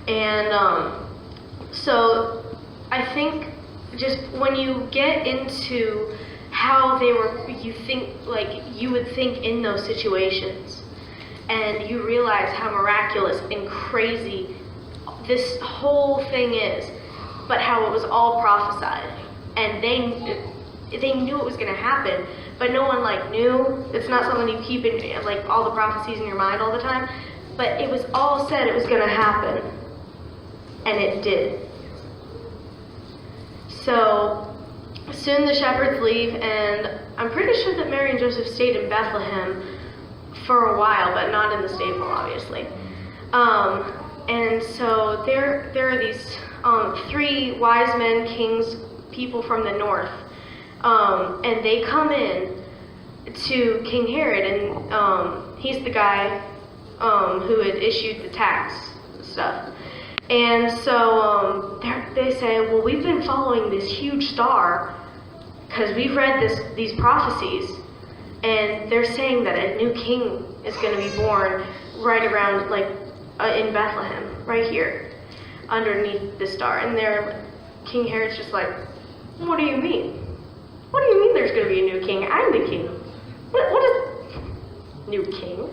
And so I think just when you get into how they were, you would think in those situations, and you realize how miraculous and crazy this whole thing is, but how it was all prophesied, and they knew it was going to happen, but no one knew. It's not something you keep in all the prophecies in your mind all the time, but it was all said it was going to happen, and it did. So soon the shepherds leave, and I'm pretty sure that Mary and Joseph stayed in Bethlehem for a while, but not in the stable, obviously. And so there are these 3 wise men, kings, people from the north, and they come in to King Herod, and he's the guy who had issued the tax stuff. And so they say, well, we've been following this huge star because we've read these prophecies, and they're saying that a new king is going to be born right around, in Bethlehem, right here, underneath the star. And King Herod's just like, what do you mean? What do you mean there's going to be a new king? I'm the king. What is new king?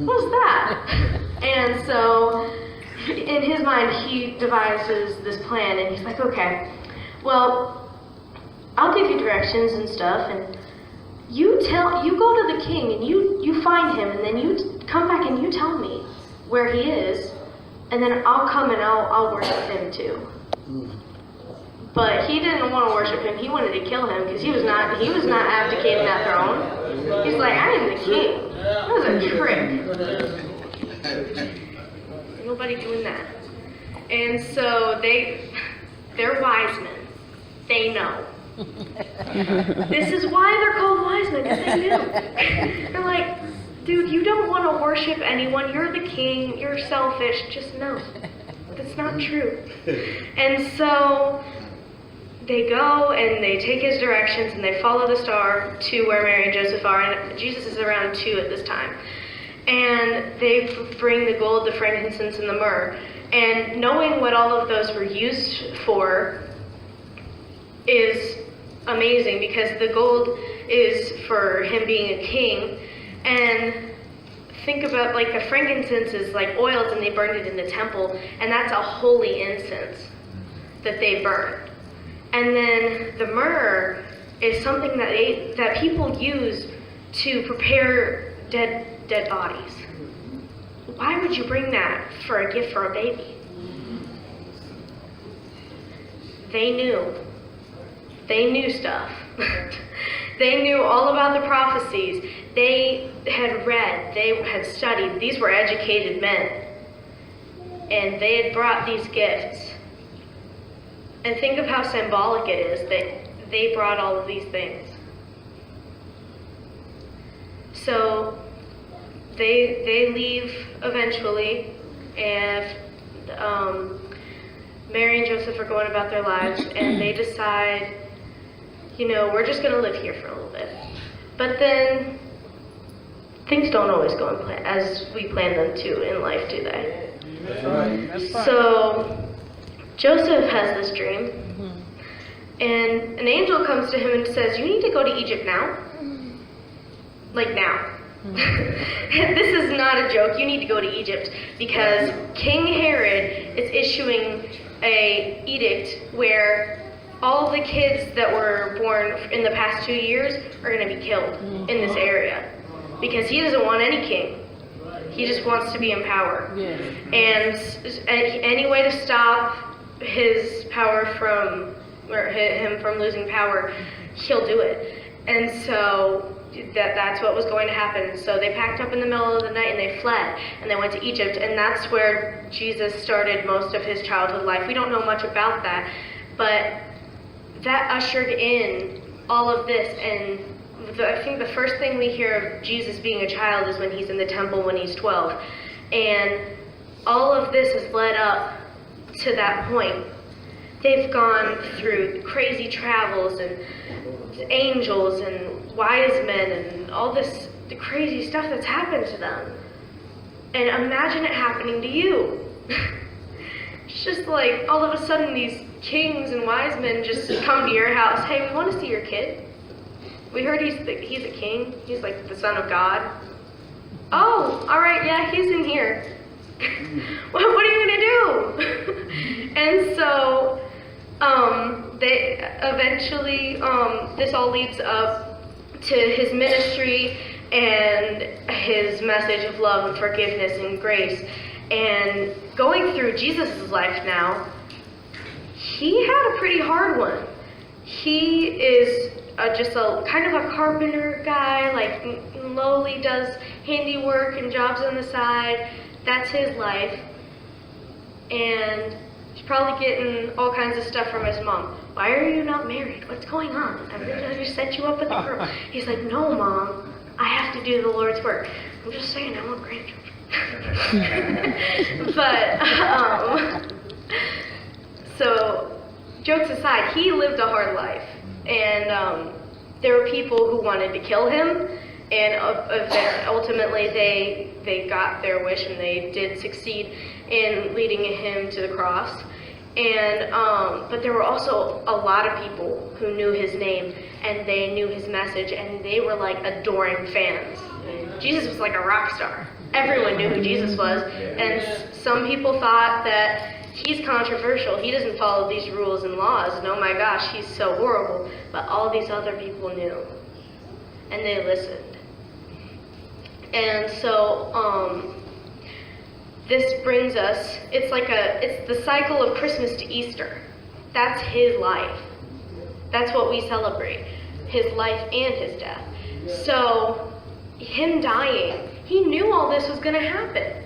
What is that? And so in his mind, he devises this plan, and he's like, okay, well, I'll give you directions and stuff, and you go to the king, and you find him, and then you come back and you tell me where he is, and then I'll come and I'll worship him too. But he didn't want to worship him. He wanted to kill him because he was not abdicating that throne. He's like, I am the king. That was a trick. Nobody doing that. And so they're wise men. They know. This is why they're called wise men, because they knew. They're like, dude, you don't want to worship anyone. You're the king. You're selfish. Just know. That's not true. And so they go and they take his directions and they follow the star to where Mary and Joseph are. And Jesus is around 2 at this time. And they bring the gold, the frankincense, and the myrrh. And knowing what all of those were used for is amazing, because the gold is for him being a king. And think about, the frankincense is like oils, and they burned it in the temple, and that's a holy incense that they burn. And then the myrrh is something that people use to prepare dead bodies. Why would you bring that for a gift for a baby? They knew. They knew stuff. They knew all about the prophecies. They had read. They had studied. These were educated men. And they had brought these gifts. And think of how symbolic it is that they brought all of these things. So they leave eventually, and Mary and Joseph are going about their lives, and they decide, we're just going to live here for a little bit. But then things don't always go as we plan them to in life, do they? That's right. That's right. So Joseph has this dream, and an angel comes to him and says, you need to go to Egypt now. Now. This is not a joke. You need to go to Egypt, because King Herod is issuing a edict where all the kids that were born in the past 2 years are going to be killed in this area, because he doesn't want any king. He just wants to be in power. Yes. And any way to stop his power him from losing power, he'll do it. And so that's what was going to happen. So they packed up in the middle of the night and they fled, and they went to Egypt, and that's where Jesus started most of his childhood life. We don't know much about that, but that ushered in all of this. And I think the first thing we hear of Jesus being a child is when he's in the temple when he's 12. And all of this has led up to that point. They've gone through crazy travels and angels and wise men and all this the crazy stuff that's happened to them. And imagine it happening to you. It's just like all of a sudden these kings and wise men just come to your house. Hey, we want to see your kid. We heard he's a king. He's like the son of God. Oh, all right, yeah, he's in here. What are you gonna do? And so they eventually this all leads up to his ministry and his message of love and forgiveness and grace. And going through Jesus' life now, he had a pretty hard one. He is just a kind of a carpenter guy, like lowly, does handiwork and jobs on the side. That's his life. And he's probably getting all kinds of stuff from his mom. Why are you not married? What's going on? I just set you up with a girl. He's like, no, Mom, I have to do the Lord's work. I'm just saying, I want grandchildren. But, so, jokes aside, he lived a hard life. And there were people who wanted to kill him. And ultimately, they got their wish, and they did succeed in leading him to the cross. And but there were also a lot of people who knew his name, and they knew his message, and they were like adoring fans. Jesus was like a rock star. Everyone knew who Jesus was, and some people thought that he's controversial. He doesn't follow these rules and laws, and oh my gosh, he's so horrible. But all these other people knew, and they listened. And so this brings us, it's the cycle of Christmas to Easter. That's his life. That's what we celebrate, his life and his death. So him dying, he knew all this was going to happen.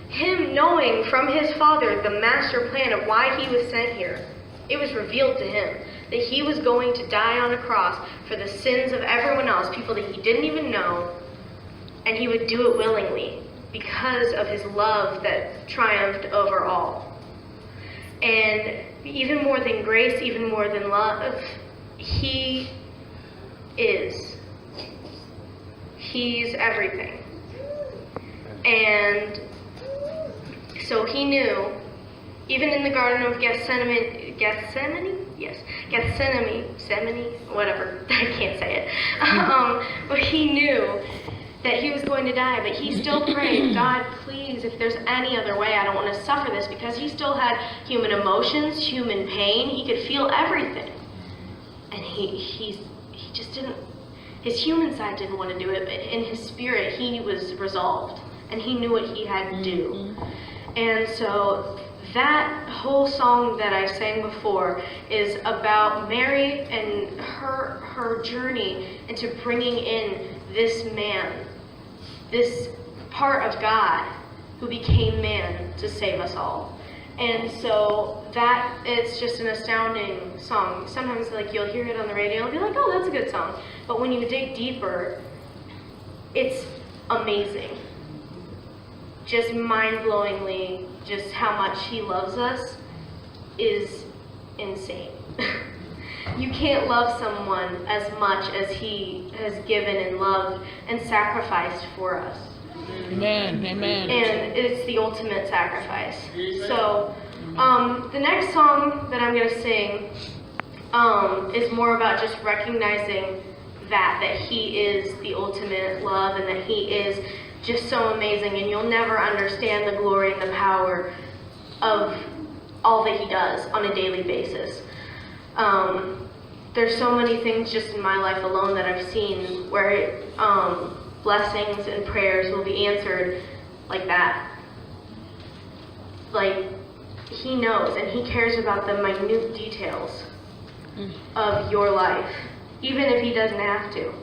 Him knowing from his Father the master plan of why he was sent here, it was revealed to him that he was going to die on a cross for the sins of everyone else, people that he didn't even know, and he would do it willingly because of his love that triumphed over all. And even more than grace, even more than love, he is. He's everything. And so he knew, even in the Garden of Gethsemane, whatever, I can't say it. But he knew that he was going to die, but he still prayed, God, please, if there's any other way, I don't want to suffer this, because he still had human emotions, human pain. He could feel everything. And he just didn't, his human side didn't want to do it, but in his spirit, he was resolved, and he knew what he had to do. And so that whole song that I sang before is about Mary and her journey into bringing in this man, this part of God who became man to save us all. And so that it's just an astounding song. Sometimes like you'll hear it on the radio and be like, oh, that's a good song. But when you dig deeper, it's amazing. Just mind-blowingly, just how much he loves us is insane. You can't love someone as much as he has given and loved and sacrificed for us. Amen, amen. And it's the ultimate sacrifice. So, the next song that I'm going to sing is more about just recognizing that he is the ultimate love and that he is just so amazing, and you'll never understand the glory and the power of all that he does on a daily basis. There's so many things just in my life alone that I've seen where blessings and prayers will be answered like that. Like, he knows and he cares about the minute details of your life, even if he doesn't have to.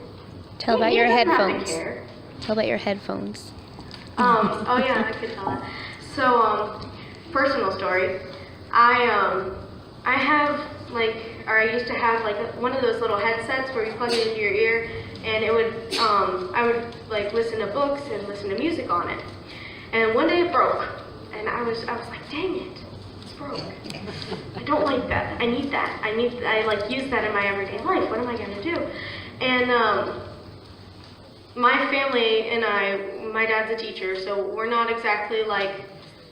Tell about your headphones. Tell about your headphones. Oh yeah, I could tell that. So, personal story. I used to have like one of those little headsets where you plug it into your ear, and it would, I would like listen to books and listen to music on it. And one day it broke, and I was like, dang it, it's broke. I don't like that. I need that. I like use that in my everyday life. What am I gonna do? And my family and my dad's a teacher, so we're not exactly like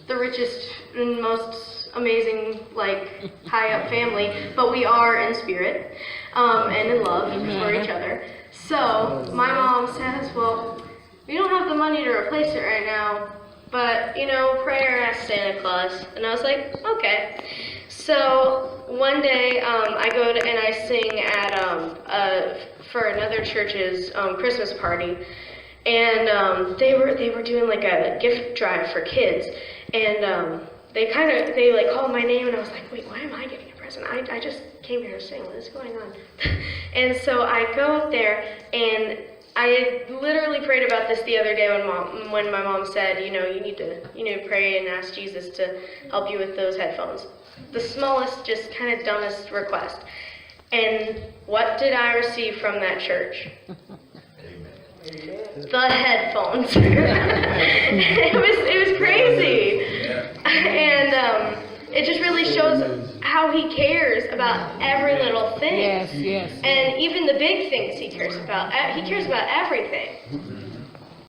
the richest and most amazing, like, high-up family, but we are in spirit and in love for each other. So my mom says, well, we don't have the money to replace it right now, but, you know, prayer ask Santa Claus. And I was like, okay. So one day I go to, and I sing at for another church's Christmas party, and they were doing like a gift drive for kids, and they like called my name, and I was like, wait, why am I getting a present? I just came here to sing. What is going on? And so I go up there, and I literally prayed about this the other day when my mom said, you know, you need to pray and ask Jesus to help you with those headphones. The smallest, just kind of dumbest request. And what did I receive from that church? The headphones. it was crazy. And it just really shows how he cares about every little thing. Yes, yes. And even the big things he cares about. He cares about everything.